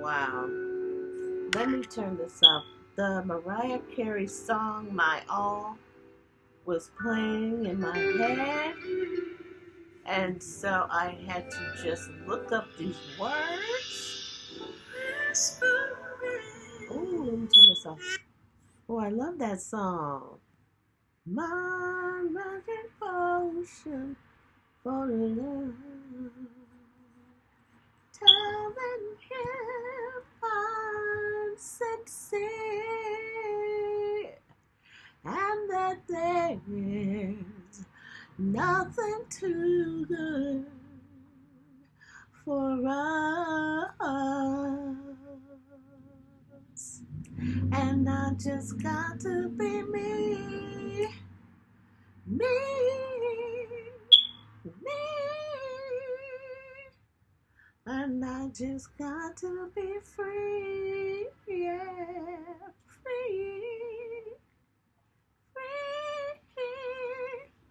Wow. Let me turn this up. The Mariah Carey song, My All, was playing in my head. And so I had to just look up these words. Oh, let me turn this off. Oh, I love that song. My magic potion for love. Telling him I'm sincere and that there's nothing too good for us. And I just got to be me, me, me. And I just got to be free, yeah, free, free.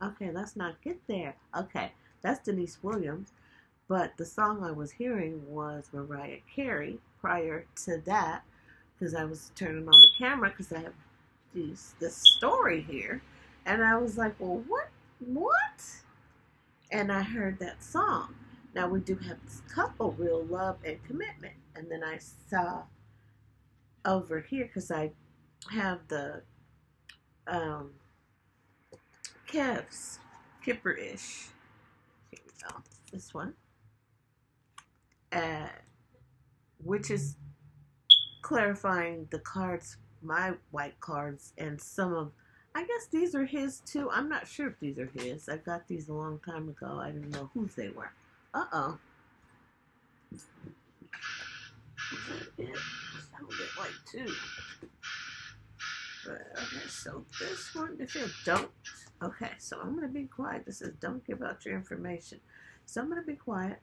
Okay, let's not get there. Okay, that's Denise Williams, but the song I was hearing was Mariah Carey prior to that, because I was turning on the camera because I have this story here, and I was like, well, what? And I heard that song. Now we do have this couple, Real Love and Commitment, and then I saw over here because I have the Kev's Kipper-ish. Here we go. This one, which is clarifying the cards, my white cards, and some of, I guess these are his too. I'm not sure if these are his. I got these a long time ago. I didn't know whose they were. Uh-oh. Yeah, sounded like two. But, okay, so this one, if you don't, okay, so I'm going to be quiet. This says don't give out your information. So I'm going to be quiet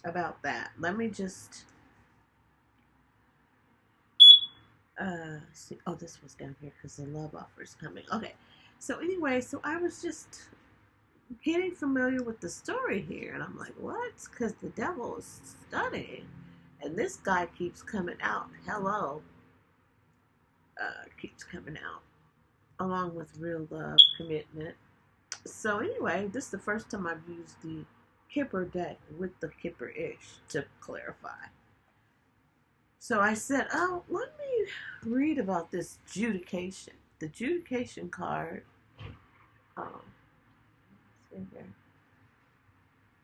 about that. Let me just see. Oh, this was down here because the love offer is coming. Okay, so anyway, so I was just getting familiar with the story here, and I'm like, what? Because the devil is studying, and this guy keeps coming out. Hello. Keeps coming out, along with Real Love, Commitment. So anyway, this is the first time I've used the Kipper deck with the Kipper-ish to clarify. So I said, oh, let me read about this judication. The judication card. Let's see here.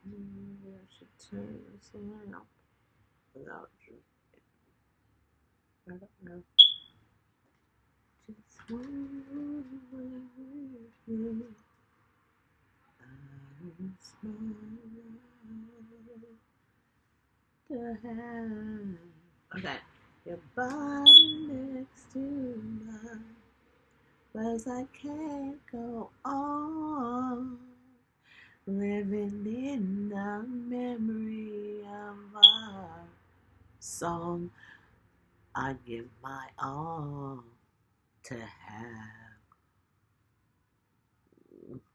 Maybe I should turn this around without I don't know. Just one way I'm to have. Okay, your body next to mine, 'cause I can't go on living in the memory of our song. I give my all to have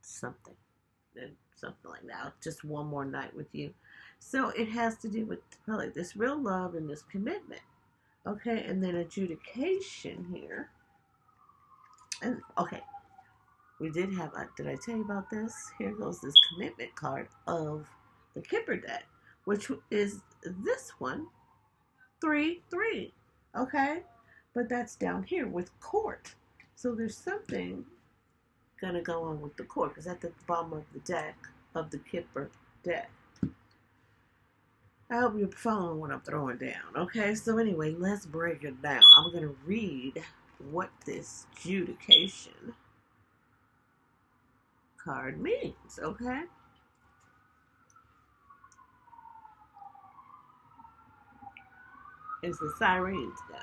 something like that. Just one more night with you. So it has to do with probably this real love and this commitment. Okay, and then adjudication here. And okay, we did have, did I tell you about this? Here goes this commitment card of the Kipper deck, which is this one, 3-3. Okay, but that's down here with court. So there's something gonna go on with the court, because at the bottom of the deck, of the Kipper deck. I hope you're following what I'm throwing down. Okay, so anyway, let's break it down. I'm gonna read what this judication card means, okay? As the sirens go.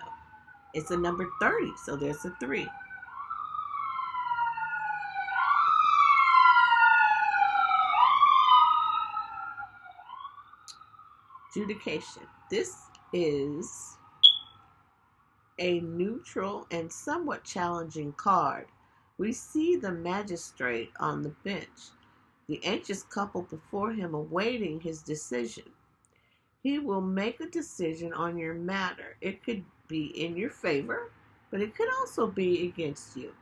It's a number 30, so there's a 3. Judication. This is a neutral and somewhat challenging card. We see the magistrate on the bench, the anxious couple before him awaiting his decision. He will make a decision on your matter. It could be in your favor, but it could also be against you.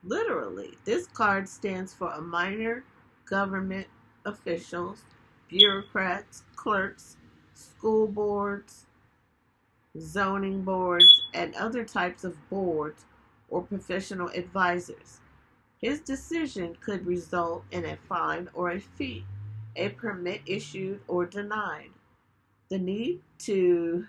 Literally, this card stands for a minor government officials, bureaucrats, clerks, school boards, zoning boards, and other types of boards or professional advisors. His decision could result in a fine or a fee, a permit issued or denied, the need to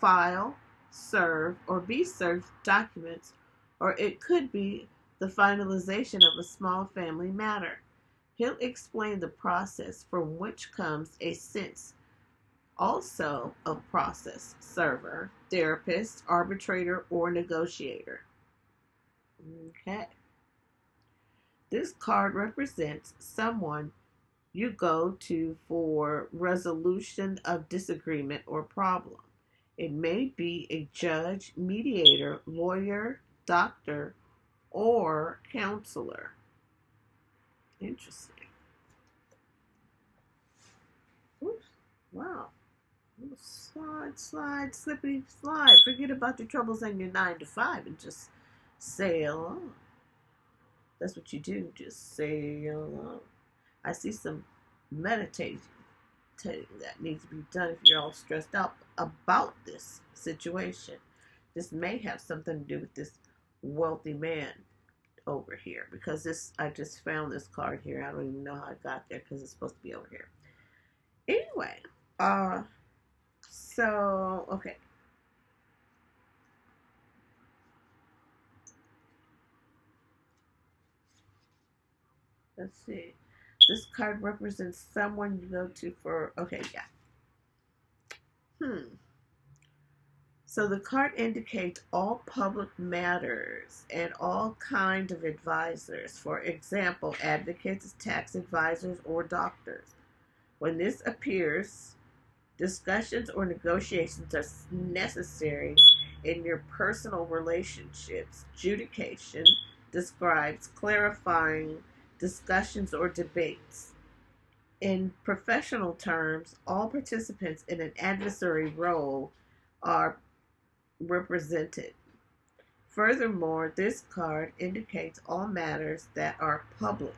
file, serve, or be served documents, or it could be the finalization of a small family matter. He'll explain the process from which comes a sense also of process server, therapist, arbitrator, or negotiator. Okay. This card represents someone you go to for resolution of disagreement or problem. It may be a judge, mediator, lawyer, doctor, or counselor. Interesting. Oops. Wow. Slide, slide, slippity slide. Forget about your troubles and your 9 to 5 and just sail on. That's what you do. Just sail on. I see some meditating that needs to be done if you're all stressed out about this situation. This may have something to do with this wealthy man over here, because this, I just found this card here. I don't even know how I got there because it's supposed to be over here. Anyway, so okay. Let's see. This card represents someone you go to for, okay, yeah. So the card indicates all public matters and all kinds of advisors. For example, advocates, tax advisors, or doctors. When this appears, discussions or negotiations are necessary in your personal relationships. Adjudication describes clarifying discussions or debates. In professional terms, all participants in an adversary role are represented. Furthermore, this card indicates all matters that are public.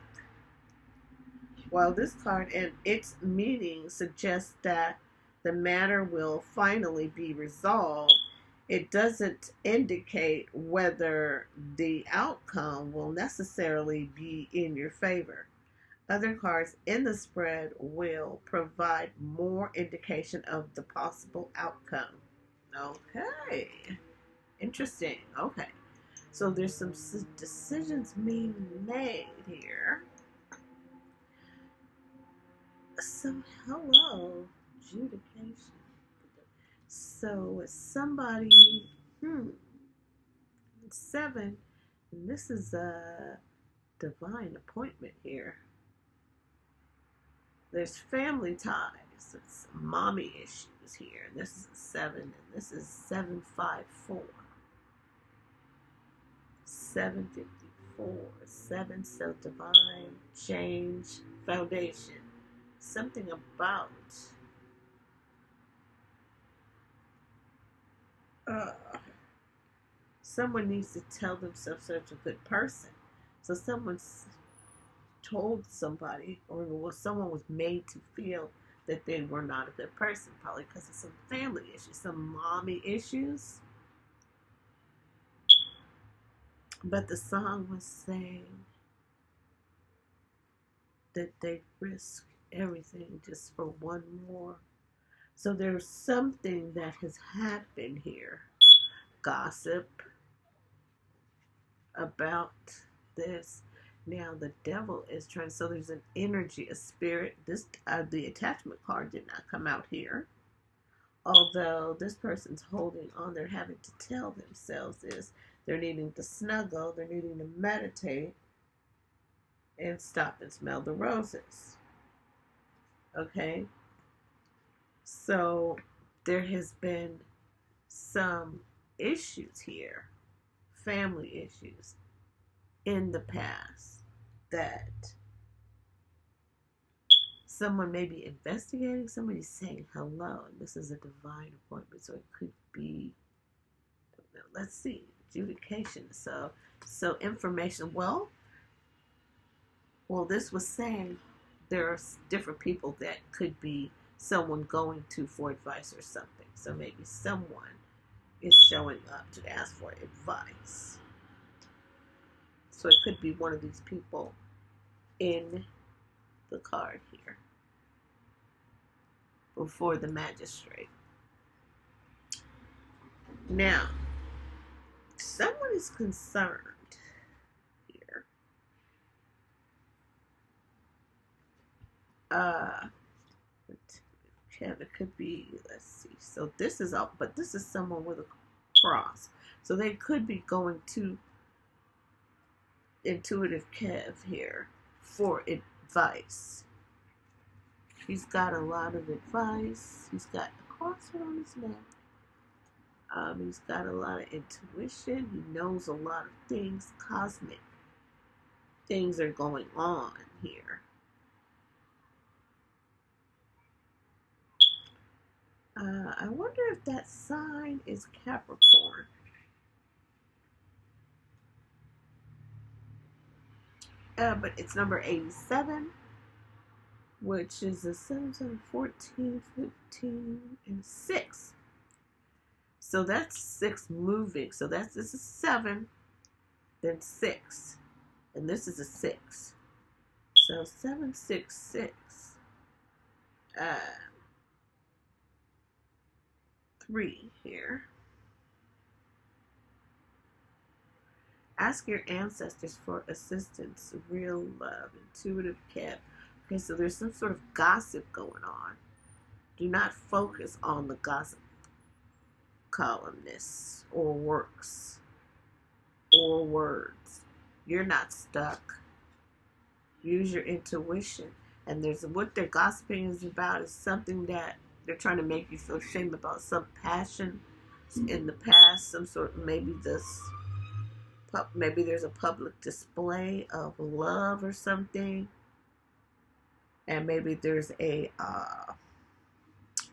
While this card and its meaning suggests that the matter will finally be resolved, it doesn't indicate whether the outcome will necessarily be in your favor. Other cards in the spread will provide more indication of the possible outcome. Okay. Interesting. Okay. So there's some decisions being made here. So, hello, adjudication. So, it's somebody, 7, and this is a divine appointment here. There's family ties. It's mommy issues here. And this is a 7, and this is 754. 754. 7, so divine, change, foundation. Something about someone needs to tell themselves they're a good person. So someone's told somebody, or someone was made to feel that they were not a good person, probably because of some family issues, some mommy issues. But the song was saying that they risk everything just for one more. So there's something that has happened here. Gossip about this. Now the devil is trying. So there's an energy, a spirit. This the attachment card did not come out here. Although this person's holding on, they're having to tell themselves this. They're needing to snuggle. They're needing to meditate and stop and smell the roses. Okay? So there has been some issues here, family issues in the past, that someone may be investigating, somebody's saying hello, and this is a divine appointment, so it could be, let's see, adjudication. So information. Well, this was saying there are different people that could be someone going to for advice or something. So maybe someone is showing up to ask for advice. So it could be one of these people in the card here before the magistrate. Now, someone is concerned here. It could be, let's see. So this is up, but this is someone with a cross. So they could be going to intuitive Kev here for advice. He's got a lot of advice. He's got a cross on his neck. He's got a lot of intuition. He knows a lot of things. Cosmic things are going on here. I wonder if that sign is Capricorn. But it's number 87, which is a 7, 7, 14, 15, and 6. So that's 6 moving. So this is 7, then 6, and this is a 6. So 7, 6, 6. 3 here. Ask your ancestors for assistance. Real love. Intuitive Kev. Okay, so there's some sort of gossip going on. Do not focus on the gossip columnists or works or words. You're not stuck. Use your intuition. And there's what they're gossiping is about is something that they're trying to make you feel shame about, some passion in the past, some sort, maybe there's a public display of love or something, and maybe there's a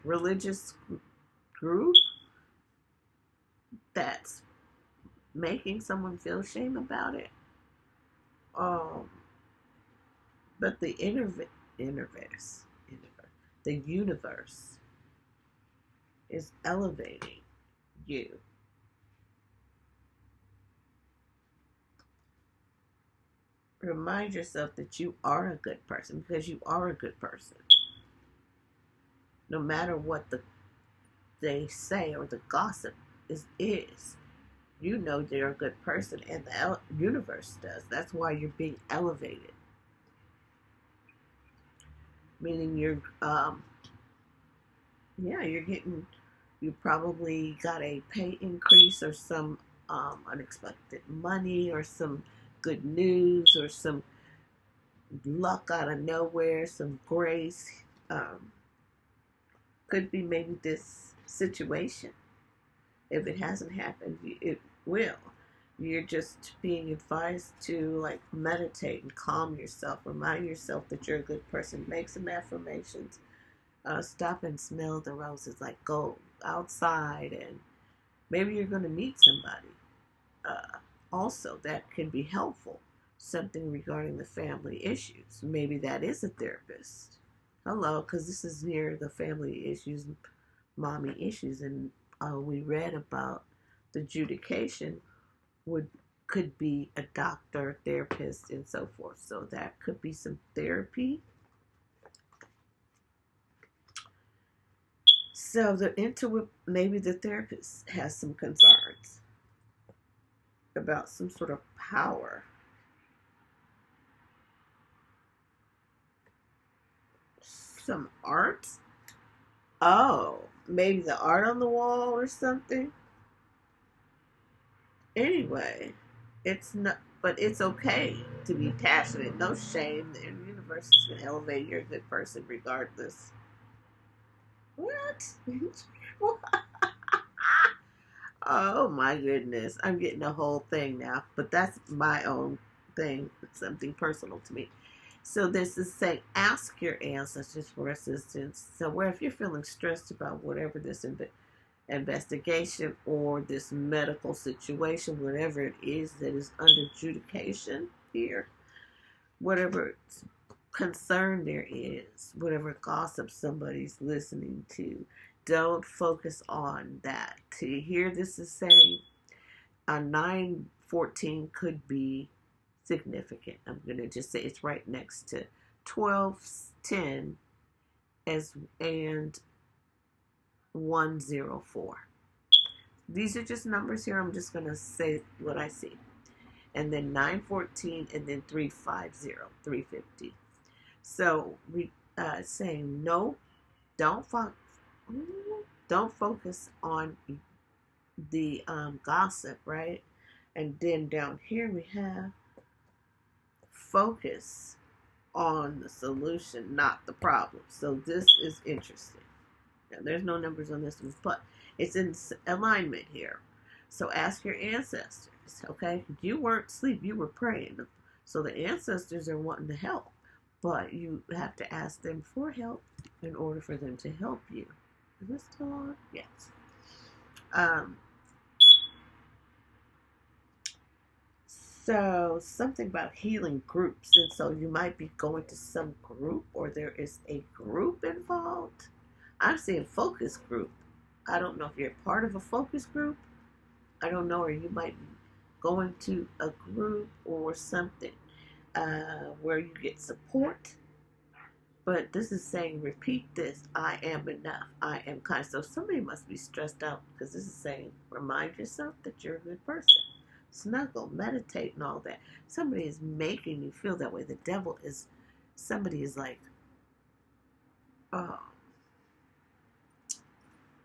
religious group that's making someone feel shame about it. But the universe is elevating you. Remind yourself that you are a good person, because you are a good person. No matter what they say or the gossip is, you know they're a good person, and the universe does. That's why you're being elevated. Meaning you probably got a pay increase or some unexpected money or some good news or some luck out of nowhere, some grace. Could be maybe this situation. If it hasn't happened, it will. You're just being advised to like meditate and calm yourself. Remind yourself that you're a good person. Make some affirmations. Stop and smell the roses. Like go outside, and maybe you're going to meet somebody. Also, that can be helpful. Something regarding the family issues. Maybe that is a therapist. Hello, because this is near the family issues, mommy issues, and we read about the adjudication could be a doctor, therapist, and so forth. So that could be some therapy. So maybe the therapist has some concerns about some sort of power. Some art. Oh, maybe the art on the wall or something. Anyway, it's not, but it's okay to be passionate. No shame. The universe is going to elevate. You're a good person regardless. What? Oh my goodness. I'm getting a whole thing now. But that's my own thing. It's something personal to me. So this is saying, ask your ancestors for assistance. So where if you're feeling stressed about whatever this investigation or this medical situation, whatever it is that is under adjudication here, whatever concern there is, whatever gossip somebody's listening to, don't focus on that. To hear this is saying a 914 could be significant. I'm going to just say it's right next to 1210 and 104. These are just numbers here. I'm just going to say what I see. And then 914 and then 350, 350. So we saying no, don't focus on the gossip, right? And then down here we have focus on the solution, not the problem. So this is interesting. Now, there's no numbers on this one, but it's in alignment here. So ask your ancestors, okay? You weren't asleep, you were praying. So the ancestors are wanting to help, but you have to ask them for help in order for them to help you. Is this still on? Yes. So something about healing groups, and so you might be going to some group, or there is a group involved. I'm seeing focus group. I don't know if you're part of a focus group. I don't know, or you might be going to a group or something where you get support. But this is saying, repeat this: I am enough. I am kind. So somebody must be stressed out, because this is saying, remind yourself that you're a good person. Snuggle, meditate, and all that. Somebody is making you feel that way. The devil is, somebody is like, oh,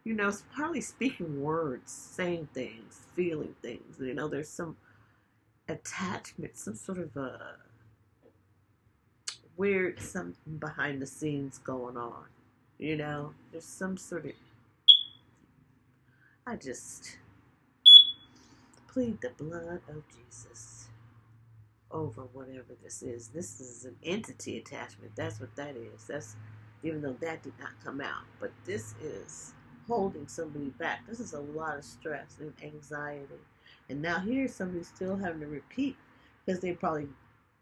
you know, it's probably speaking words, saying things, feeling things. You know, there's some attachment, some sort of a weird something behind the scenes going on. You know, there's some sort of, I just plead the blood of Jesus over whatever this is. This is an entity attachment. That's what that is. That's, even though that did not come out, but this is holding somebody back. This is a lot of stress and anxiety. And now here's somebody still having to repeat, because they probably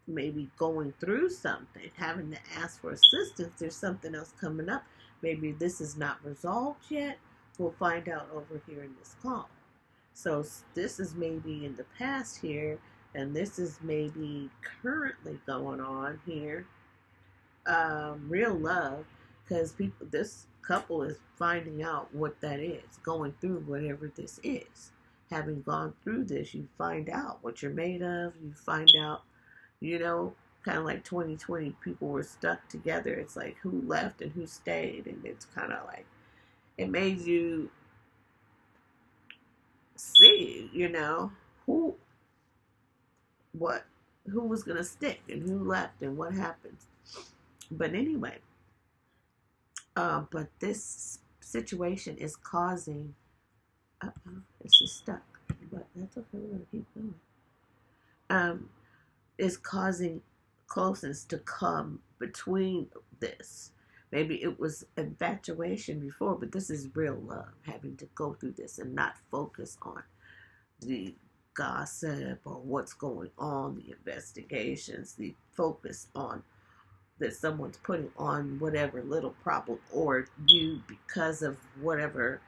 maybe going through something, having to ask for assistance. There's something else coming up. Maybe this is not resolved yet. We'll find out over here in this call. So this is maybe in the past here, and this is maybe currently going on here. Real love, because people, this couple is finding out what that is, going through whatever this is. Having gone through this, you find out what you're made of. You find out, you know, kind of like 2020, people were stuck together. It's like who left and who stayed, and it's kind of like, it made you see, you know, who was going to stick and who left and what happened. But anyway, but this situation is causing, it's just stuck, but that's okay, we're going to keep going. Is causing closeness to come between this. Maybe it was infatuation before, but this is real love, having to go through this and not focus on the gossip or what's going on, the investigations, the focus on that someone's putting on whatever little problem, or you, because of whatever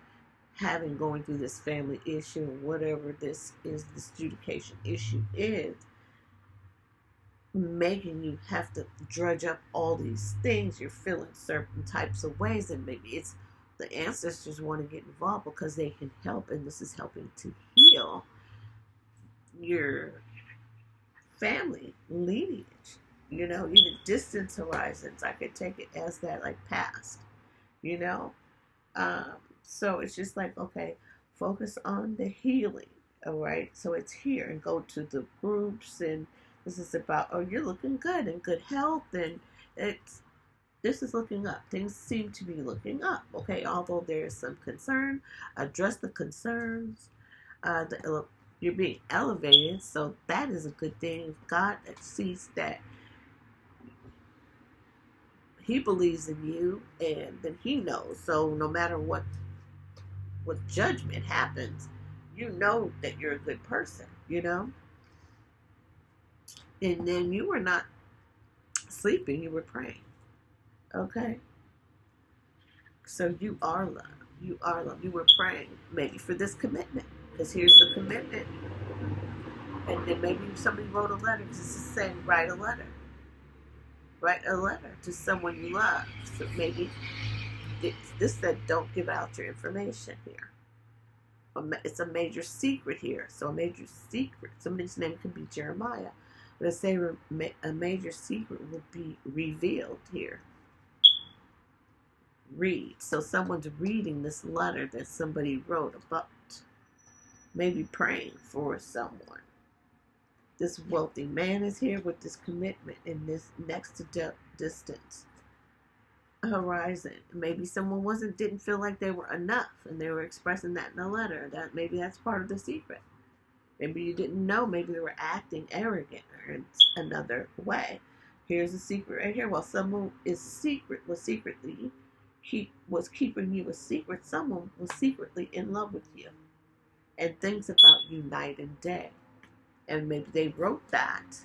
going through this family issue, whatever this is, this adjudication issue is, making you have to drudge up all these things. You're feeling certain types of ways, and maybe it's the ancestors want to get involved because they can help, and this is helping to heal your family lineage. You know, even distance horizons, I could take it as that, like past, you know. So it's just like, okay, focus on the healing, all right? So it's here, and go to the groups, and this is about, oh, you're looking good and good health, and this is looking up. Things seem to be looking up, okay? Although there is some concern, address the concerns. You're being elevated, so that is a good thing. God sees that he believes in you, and then he knows. So no matter what judgment happens, you know that you're a good person, you know? And then you were not sleeping, you were praying. Okay? So you are love. You are love. You were praying maybe for this commitment. Because here's the commitment. And then maybe somebody wrote a letter. This is saying write a letter. Write a letter to someone you love. So maybe this said don't give out your information here. It's a major secret here. So a major secret. Somebody's name could be Jeremiah. But I say a major secret will be revealed here. Read. So someone's reading this letter that somebody wrote about maybe praying for someone. This wealthy man is here with this commitment in this next to distance horizon. Maybe someone didn't feel like they were enough, and they were expressing that in a letter. That maybe that's part of the secret. Maybe you didn't know. Maybe they were acting arrogant or in another way. Here's the secret right here. While someone was secretly keeping you a secret, someone was secretly in love with you and thinks about you night and day. And maybe they wrote that,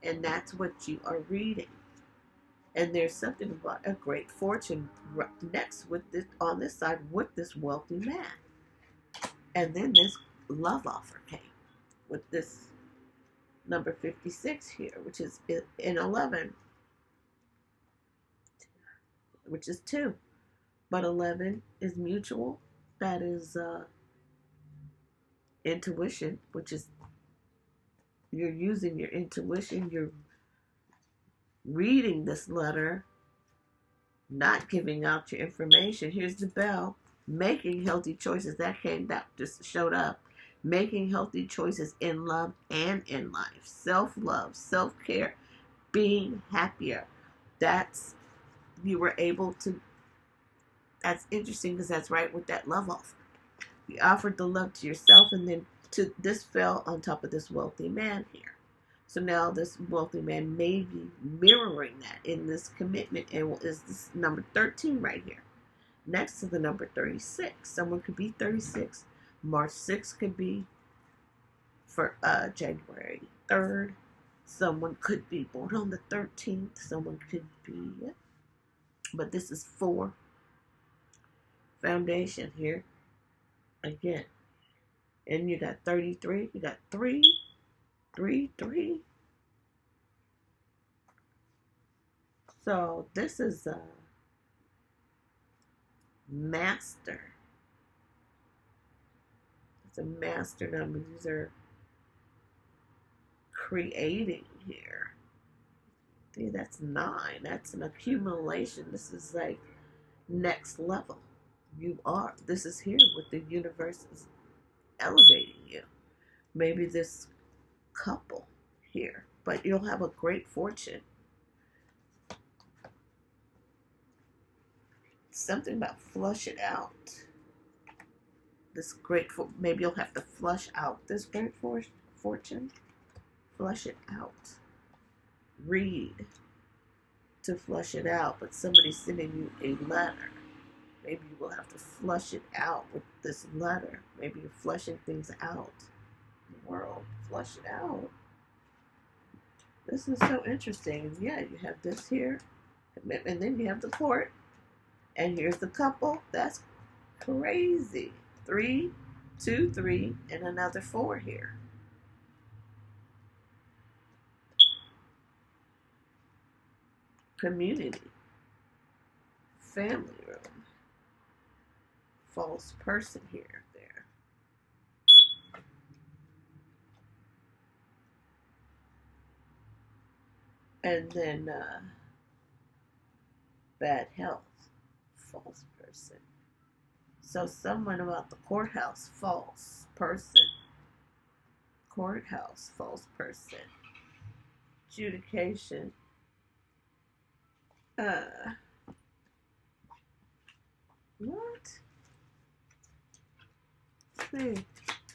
and that's what you are reading. And there's something about a great fortune next with this on this side with this wealthy man. And then this love offer came with this number 56 here, which is in 11, which is 2. But 11 is mutual. That is intuition, which is you're using your intuition. You're reading this letter, not giving out your information. Here's the bell. Making healthy choices. That just showed up. Making healthy choices in love and in life. Self-love, self-care, being happier. You were able to, that's interesting because that's right with that love offer. You offered the love to yourself, and then this fell on top of this wealthy man here. So now this wealthy man may be mirroring that in this commitment, and is this number 13 right here. Next to the number 36. Someone could be 36. March 6th could be for January 3rd. Someone could be born on the 13th. Someone could be, but this is 4. Foundation here. Again. And you got 33. You got 3. 3, 3. So this is a master. It's a master number. These are creating here. See, that's 9. That's an accumulation. This is like next level. This is here with the universe is elevating you. Maybe this couple here, but you'll have a great fortune. Something about flush it out. Maybe you'll have to flush out this great fortune. Flush it out. Read to flush it out, but somebody's sending you a letter. Maybe you will have to flush it out with this letter. Maybe you're flushing things out. The world, flush it out. This is so interesting. Yeah, you have this here, and then you have the court, and here's the couple. That's crazy. 3, 2, 3, and another 4 here. Community, family room, false person here, there. And then bad health, false person. So someone about the courthouse, false person. Courthouse, false person. Adjudication. What? Let's see.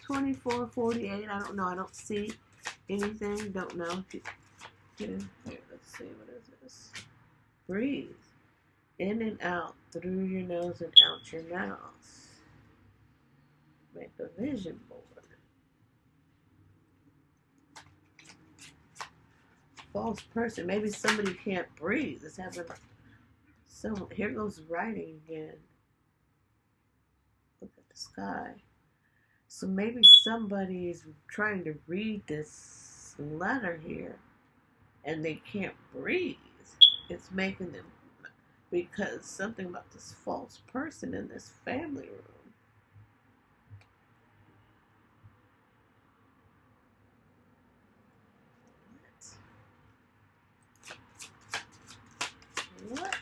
24, 48. I don't know. I don't see anything. Don't know. Here, let's see. What is this? Breathe in and out through your nose and out your mouth. Make a vision board. False person. Maybe somebody can't breathe. It's having so here goes writing again. Look at the sky. So maybe somebody is trying to read this letter here and they can't breathe. It's making them, because something about this false person in this family room. What?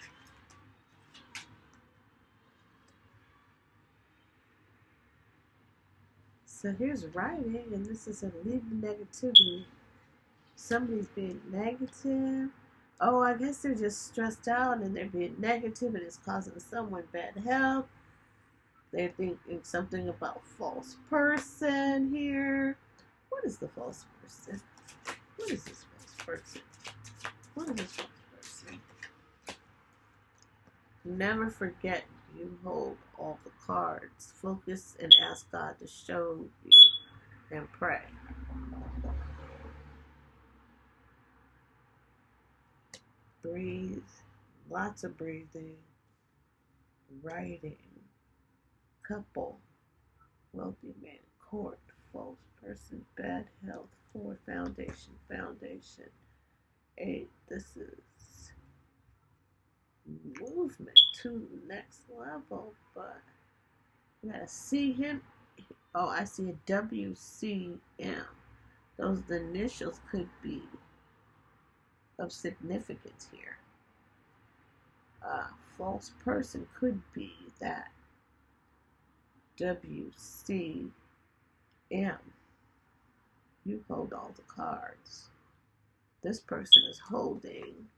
So here's writing, and this is a leave the negativity. Somebody's being negative. Oh, I guess they're just stressed out and they're being negative and it's causing someone bad health. They're thinking something about false person here. What is the false person? What is this false person? What is this false person? Never forget you hold all the cards. Focus and ask God to show you and pray. Breathe. Lots of breathing. Writing. Couple. Wealthy man. Court. False person. Bad health. 4. Foundation. Foundation. 8. This is movement to next level, but you gotta see him. Oh, I see a WCM. Those initials could be of significance here. False person could be that WCM. You hold all the cards. This person is holding.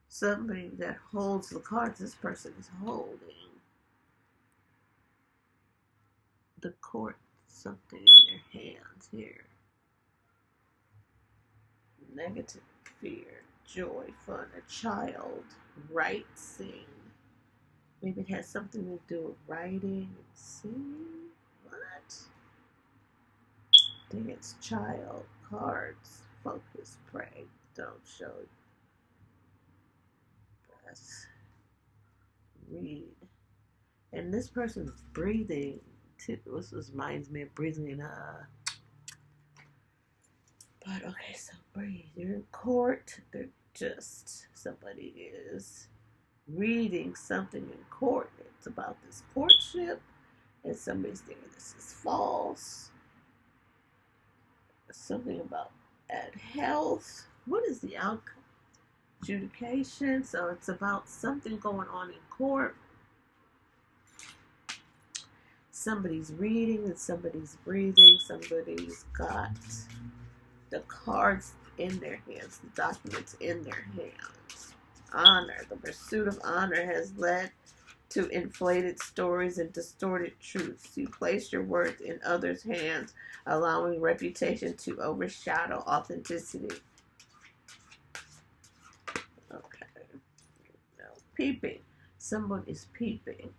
Somebody that holds the cards, this person is holding the court, something in their hands here. Negative, fear, joy, fun, a child, write, sing. Maybe it has something to do with writing and singing. What? Dance, child, cards, focus, pray, don't show. Breath, read. And this person's breathing. This reminds me of breathing in a. But okay, so breathe. You're in court. They're just, somebody is reading something in court. It's about this courtship, and somebody's thinking this is false. Something about bad health. What is the outcome? Adjudication. So it's about something going on in court. Somebody's reading and somebody's breathing. Somebody's got the cards in their hands, the documents in their hands. Honor. The pursuit of honor has led to inflated stories and distorted truths. You place your words in others' hands, allowing reputation to overshadow authenticity. Okay. Now, peeping. Someone is peeping.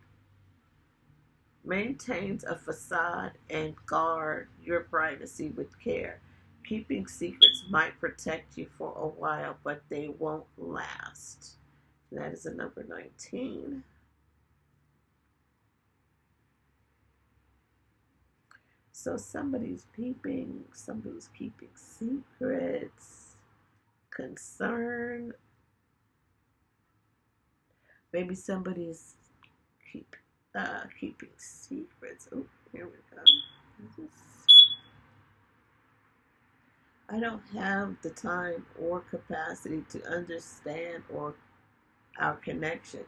Maintains a facade and guard your privacy with care. Keeping secrets might protect you for a while, but they won't last. That is a number 19. So somebody's peeping, somebody's keeping secrets, concern. Maybe somebody's keeping secrets. Oh, here we go. I don't have the time or capacity to understand our connection.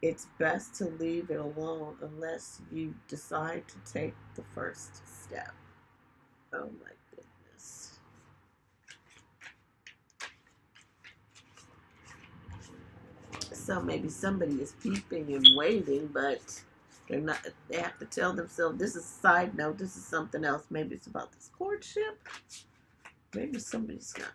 It's best to leave it alone unless you decide to take the first step. Oh my goodness. So maybe somebody is peeping and waiting, but they're not. They have to tell themselves, this is a side note, this is something else. Maybe it's about this courtship. Maybe somebody's got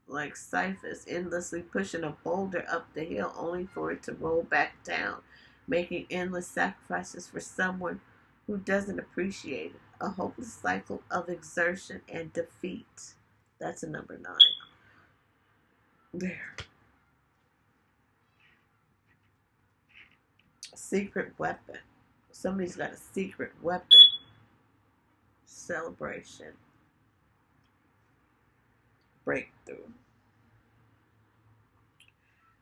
like Sisyphus, endlessly pushing a boulder up the hill only for it to roll back down, making endless sacrifices for someone who doesn't appreciate it. A hopeless cycle of exertion and defeat. That's a number 9. There. Secret weapon. Somebody's got a secret weapon. Celebration. Breakthrough.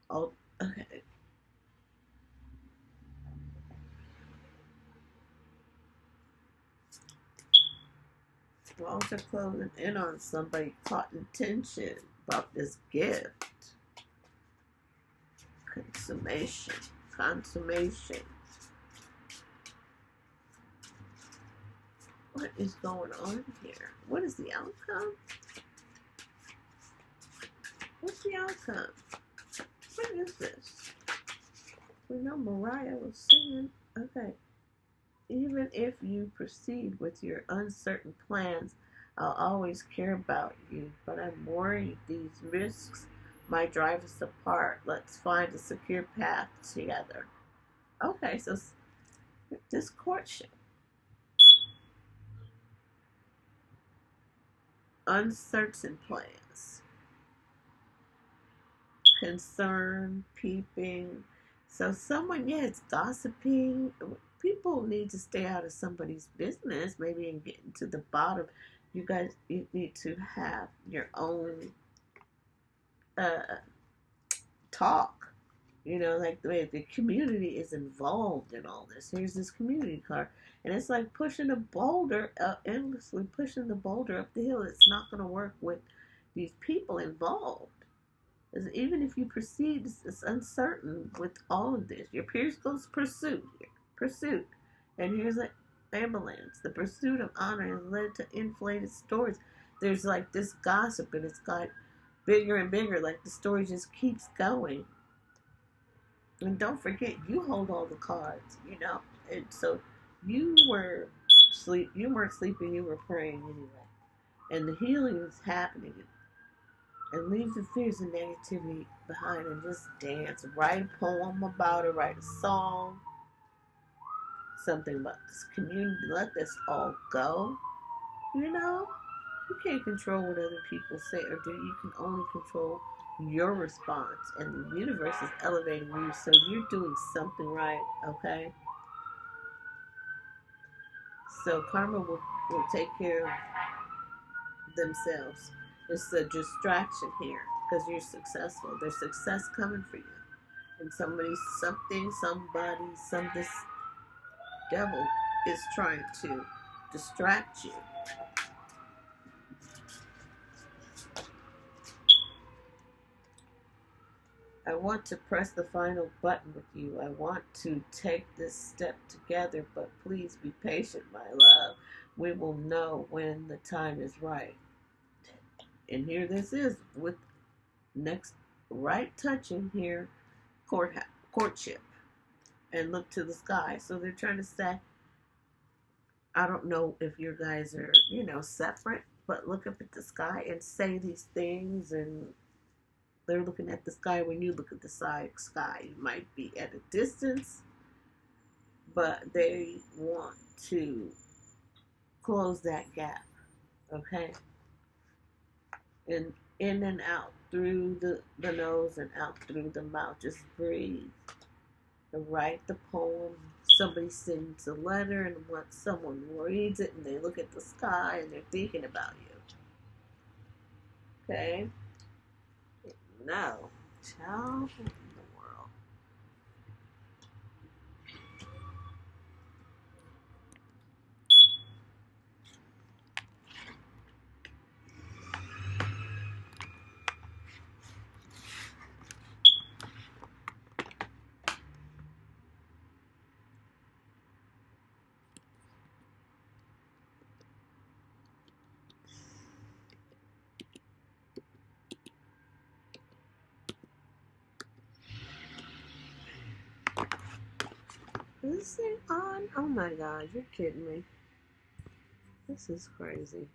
Oh, okay. Walls are closing in on somebody caught in tension about this gift. Consummation. Consummation. What is going on here? What is the outcome? What's the outcome? What is this? We know Mariah was singing. Okay. Even if you proceed with your uncertain plans, I'll always care about you. But I'm worried these risks might drive us apart. Let's find a secure path together. Okay, so this courtship. Uncertain plans. Concern, peeping. So someone, yeah, it's gossiping. People need to stay out of somebody's business, maybe, and get to the bottom. You guys, you need to have your own talk. You know, like the way the community is involved in all this. Here's this community card, and it's like pushing a boulder, endlessly pushing the boulder up the hill. It's not going to work with these people involved. Even if you proceed, it's uncertain with all of this. Your peers goes pursuit here. Pursuit. And here's an ambulance. The pursuit of honor has led to inflated stories. There's like this gossip, and it's got bigger and bigger. Like the story just keeps going. And don't forget, you hold all the cards, you know. And so you weren't sleeping, you were praying anyway. And the healing is happening. And leave the fears and negativity behind and just dance. Write a poem about it, write a song. Something about this community. Let this all go. You know? You can't control what other people say or do. You can only control your response. And the universe is elevating you, so you're doing something right, okay? So karma will take care of themselves. It's a distraction here because you're successful. There's success coming for you. And somebody, this devil is trying to distract you. I want to press the final button with you. I want to take this step together, but please be patient, my love. We will know when the time is right. And here this is with next right touching here, courtship, and look to the sky. So they're trying to say, I don't know if you guys are, separate, but look up at the sky and say these things, and they're looking at the sky. When you look at the sky, you might be at a distance, but they want to close that gap, okay? And in and out through the nose and out through the mouth. Just breathe. And write the poem. Somebody sends a letter, and once someone reads it and they look at the sky and they're thinking about you. Okay? Now, child in the world. Is this thing on? Oh my God, you're kidding me. This is crazy.